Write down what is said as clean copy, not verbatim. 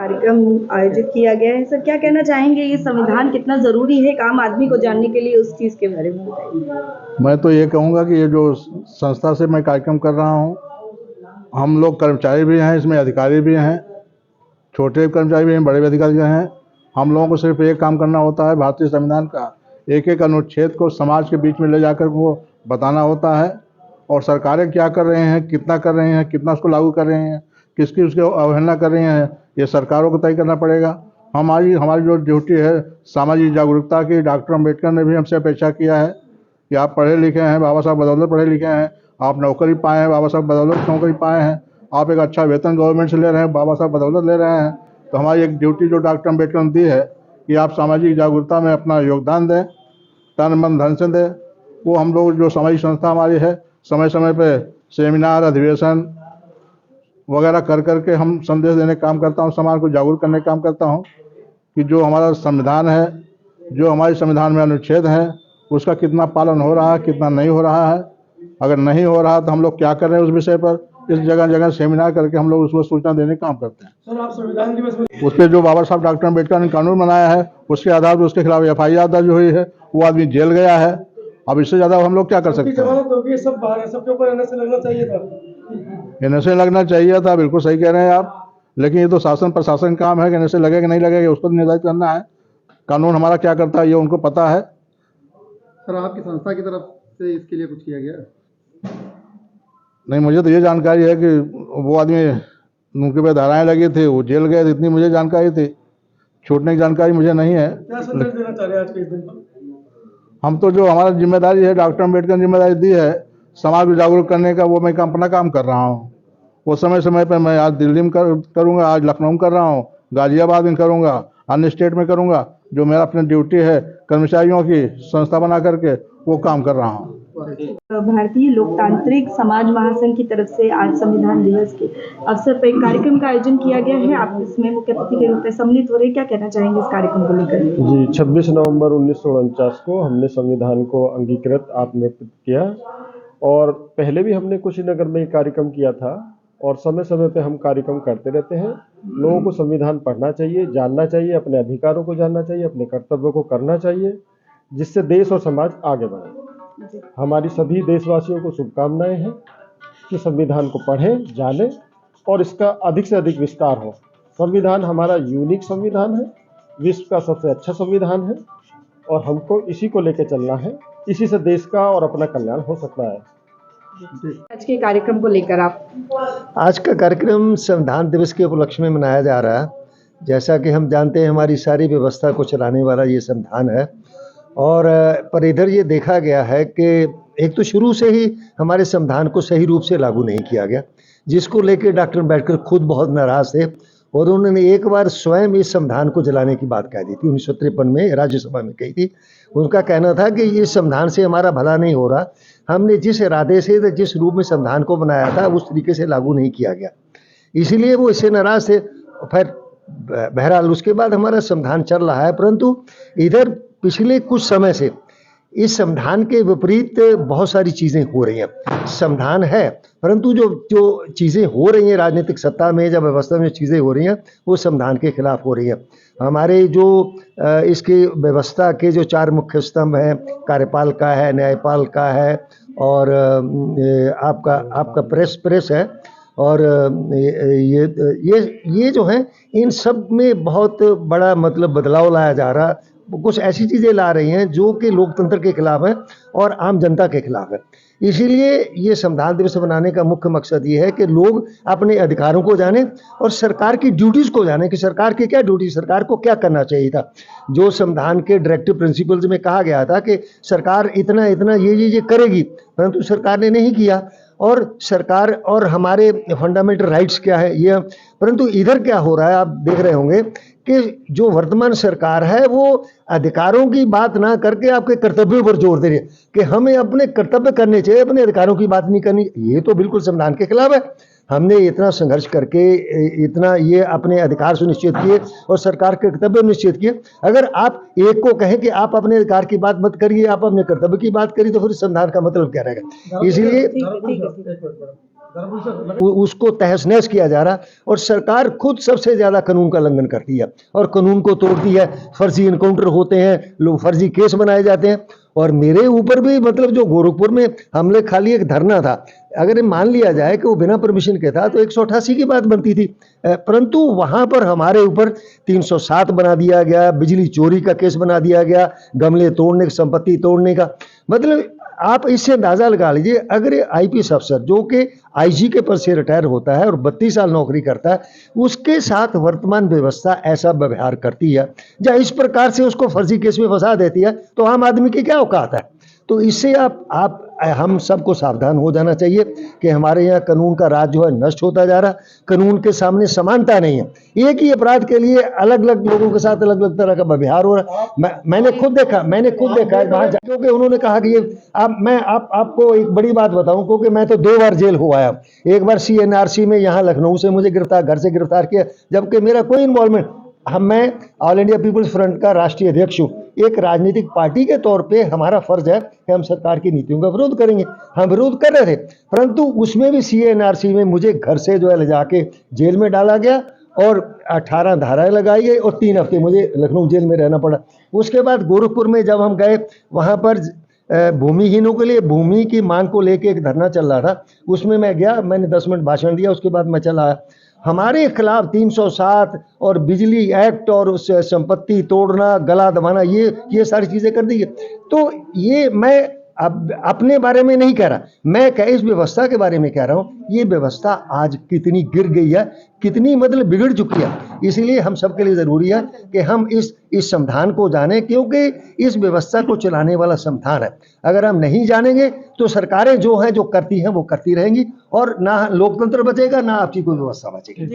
कार्यक्रम आयोजित किया गया है। सर, क्या कहना चाहेंगे, ये संविधान कितना ज़रूरी है एक आम आदमी को जानने के लिए, उस चीज़ के बारे में बताइए। मैं तो ये कहूँगा कि ये जो संस्था से मैं कार्यक्रम कर रहा हूँ, हम लोग कर्मचारी भी हैं, इसमें अधिकारी भी हैं, छोटे कर्मचारी भी हैं, बड़े भी अधिकारी भी हैं। हम लोगों को सिर्फ एक काम करना होता है, भारतीय संविधान का एक एक अनुच्छेद को समाज के बीच में ले जाकर वो बताना होता है, और सरकारें क्या कर रहे हैं, कितना कर रहे हैं, कितना उसको लागू कर रहे हैं, किसकी उसकी अवहेलना कर रही हैं, ये सरकारों को तय करना पड़ेगा। हमारी हमारी जो ड्यूटी है सामाजिक जागरूकता की, डॉक्टर अम्बेडकर ने भी हमसे अपेक्षा किया है कि आप पढ़े लिखे हैं, बाबा साहब बदौलत पढ़े लिखे हैं, आप नौकरी पाए हैं, बाबा साहब बदौलत नौकरी पाए हैं, आप एक अच्छा वेतन गवर्नमेंट से ले रहे हैं, बाबा साहब बदौलत ले रहे हैं। तो हमारी एक ड्यूटी जो डॉक्टर अम्बेडकर ने दी है कि आप सामाजिक जागरूकता में अपना योगदान दें, तन मन धन से दें। वो हम लोग जो सामाजिक संस्था हमारी है, समय समय पे सेमिनार, अधिवेशन वगैरह कर करके हम संदेश देने का काम करता हूँ, समाज को जागरूक करने का काम करता हूँ कि जो हमारा संविधान है, जो हमारे संविधान में अनुच्छेद है, उसका कितना पालन हो रहा है, कितना नहीं हो रहा है। अगर नहीं हो रहा तो हम लोग क्या कर रहे हैं उस विषय पर इस जगह जगह सेमिनार करके हम लोग उसको सूचना देने का काम करते हैं। सर, आप संविधान दिवस में उस पर जो बाबा साहब डॉक्टर अम्बेडकर ने कानून बनाया है, उसके आधार पर उसके खिलाफ FIR दर्ज हुई है, वो आदमी जेल गया है। अब इससे ज़्यादा हम लोग क्या कर सकते हैं। जमानत होगी, सब बाहर है, सबके ऊपर NSA लगना चाहिए था। NSA लगना चाहिए था, बिल्कुल सही कह रहे हैं आप, लेकिन ये तो शासन प्रशासन का काम है कि NSA लगेगा नहीं लगेगा उसको निर्धारित करना है। कानून हमारा क्या करता है ये उनको पता है। सर, आपकी संस्था की तरफ से इसके लिए कुछ किया गया? नहीं, मुझे तो ये जानकारी है कि वो आदमी उनके पे धाराएं लगी थी, वो जेल गए थे, इतनी मुझे जानकारी थी। छूटने की जानकारी मुझे नहीं है। क्या संदेश देना चाह रहे हैं आज के इस दिन पर? हम तो जो हमारा जिम्मेदारी है, डॉक्टर अम्बेडकर ने जिम्मेदारी दी है समाज को जागरूक करने का, वो मैं अपना काम कर रहा हूँ। वो समय समय पर मैं आज दिल्ली में करूँगा, आज लखनऊ में कर रहा हूँ, गाजियाबाद में करूँगा, अन्य स्टेट में करूँगा। जो मेरा अपनी ड्यूटी है कर्मचारियों की संस्था बना करके वो काम कर रहा हूँ। भारतीय लोकतांत्रिक समाज महासंघ की तरफ से आज संविधान दिवस के अवसर पर एक कार्यक्रम का आयोजन किया गया है। आप इसमें मुख्य अतिथि के रूप में सम्मिलित हो रहे हैं, क्या कहना चाहेंगे इस कार्यक्रम को लेकर? जी, 26 नवंबर 1949 को हमने संविधान को अंगीकृत आत्मनिर्भर किया, और पहले भी हमने कुशीनगर में एक कार्यक्रम किया था, और समय समय पे हम कार्यक्रम करते रहते हैं। लोगों को संविधान पढ़ना चाहिए, जानना चाहिए, अपने अधिकारों को जानना चाहिए, अपने कर्तव्यों को करना चाहिए, जिससे देश और समाज आगे बढ़े। हमारी सभी देशवासियों को शुभकामनाएं हैं कि संविधान को पढ़ें, जानें और इसका अधिक से अधिक विस्तार हो। संविधान हमारा यूनिक संविधान है, विश्व का सबसे अच्छा संविधान है, और हमको इसी को लेकर चलना है। इसी से देश का और अपना कल्याण हो सकता है। आज के कार्यक्रम को लेकर आज का कार्यक्रम संविधान दिवस के उपलक्ष्य में मनाया जा रहा है। जैसा कि हम जानते हैं, हमारी सारी व्यवस्था को चलाने वाला ये संविधान है, और पर इधर ये देखा गया है कि एक तो शुरू से ही हमारे संविधान को सही रूप से लागू नहीं किया गया, जिसको लेकर डॉक्टर अम्बेडकर खुद बहुत नाराज थे, और उन्होंने एक बार स्वयं इस संविधान को जलाने की बात कह दी थी। 1953 में राज्यसभा में कही थी। उनका कहना था कि इस संविधान से हमारा भला नहीं हो रहा, हमने जिस इरादे से जिस रूप में संविधान को बनाया था उस तरीके से लागू नहीं किया गया, इसीलिए वो इससे नाराज थे। फिर बहरहाल उसके बाद हमारा संविधान चल रहा है, परंतु इधर पिछले कुछ समय से इस संविधान के विपरीत बहुत सारी चीज़ें हो रही हैं। संविधान है, परंतु जो चीज़ें हो रही हैं राजनीतिक सत्ता में, जब व्यवस्था में चीज़ें हो रही हैं, वो संविधान के खिलाफ हो रही हैं। हमारे जो इसकी व्यवस्था के जो 4 मुख्य स्तंभ हैं, कार्यपाल का है, न्यायपाल का है, और आपका प्रेस है, और ये जो है, इन सब में बहुत बड़ा मतलब बदलाव लाया जा रहा है। कुछ ऐसी चीज़ें ला रही हैं जो कि लोकतंत्र के खिलाफ है और आम जनता के खिलाफ है। इसीलिए ये संविधान दिवस बनाने का मुख्य मकसद ये है कि लोग अपने अधिकारों को जानें और सरकार की ड्यूटीज़ को जानें कि सरकार की क्या ड्यूटी, सरकार को क्या करना चाहिए था। जो संविधान के डायरेक्टिव प्रिंसिपल्स में कहा गया था कि सरकार इतना इतना ये करेगी, परंतु सरकार ने नहीं किया। और सरकार और हमारे फंडामेंटल राइट्स क्या है ये, परंतु इधर क्या हो रहा है आप देख रहे होंगे कि जो वर्तमान सरकार है वो अधिकारों की बात ना करके आपके कर्तव्यों पर जोर दे रही है कि हमें अपने कर्तव्य करने चाहिए, अपने अधिकारों की बात नहीं करनी। ये तो बिल्कुल संविधान के खिलाफ है। हमने इतना संघर्ष करके इतना ये अपने अधिकार सुनिश्चित किए और सरकार के कर्तव्य निश्चित किए। अगर आप एक को कहें कि आप अपने अधिकार की बात मत करिए, आप अपने कर्तव्य की बात करिए, तो फिर संविधान का मतलब क्या रहेगा। इसीलिए उसको तहस नहस किया जा रहा और सरकार खुद सबसे ज्यादा कानून का उल्लंघन करती है और कानून को तोड़ती है। फर्जी इनकाउंटर होते हैं, लोग फर्जी केस बनाए जाते हैं। और मेरे ऊपर भी मतलब जो गोरखपुर में हमले खाली एक धरना था, अगर मान लिया जाए कि वो बिना परमिशन के था तो 188 की बात बनती थी, परंतु वहां पर हमारे ऊपर 307 बना दिया गया, बिजली चोरी का केस बना दिया गया, गमले तोड़ने, संपत्ति तोड़ने का। मतलब आप इससे अंदाजा लगा लीजिए, अगर आईपीएस अफसर जो कि आईजी के पद से रिटायर होता है और 32 साल नौकरी करता है, उसके साथ वर्तमान व्यवस्था ऐसा व्यवहार करती है या इस प्रकार से उसको फर्जी केस में फंसा देती है, तो आम आदमी की क्या औकात है। तो इससे हम सबको सावधान हो जाना चाहिए कि हमारे यहाँ कानून का राज जो है नष्ट होता जा रहा। कानून के सामने समानता नहीं है, एक ही अपराध के लिए अलग अलग लोगों के साथ अलग अलग तरह का व्यवहार हो रहा है। मैंने खुद देखा वहां क्योंकि उन्होंने कहा कि ये आपको एक बड़ी बात बताऊं, क्योंकि मैं तो 2 बार जेल हुआ है। एक बार CNRC में यहाँ लखनऊ से मुझे घर से गिरफ्तार किया, जबकि मेरा कोई इन्वॉल्वमेंट, मैं ऑल इंडिया पीपल्स फ्रंट का राष्ट्रीय अध्यक्ष हूँ। एक राजनीतिक पार्टी के तौर पे हमारा फर्ज है कि हम सरकार की नीतियों का विरोध करेंगे। हम विरोध कर रहे थे, परंतु उसमें भी CNRC में मुझे घर से जो है ले जाके जेल में डाला गया और 18 धाराएं लगाई गई और 3 हफ्ते मुझे लखनऊ जेल में रहना पड़ा। उसके बाद गोरखपुर में जब हम गए, वहाँ पर भूमिहीनों के लिए भूमि की मांग को लेके एक धरना चल रहा था, उसमें मैं गया, मैंने 10 मिनट भाषण दिया, उसके बाद मैं चला आया। हमारे खिलाफ 307 और बिजली एक्ट और उस संपत्ति तोड़ना, गला दबाना, ये सारी चीजें कर दी है। तो ये मैं अब अपने बारे में नहीं कह रहा, मैं इस व्यवस्था के बारे में कह रहा हूँ। ये व्यवस्था आज कितनी गिर गई है, कितनी मतलब बिगड़ चुकी है। इसलिए हम सबके लिए जरूरी है कि हम इस संविधान को जानें, क्योंकि इस व्यवस्था को चलाने वाला संविधान है। अगर हम नहीं जानेंगे तो सरकारें जो हैं जो करती हैं वो करती रहेंगी और ना लोकतंत्र बचेगा, ना आपकी कोई व्यवस्था बचेगी।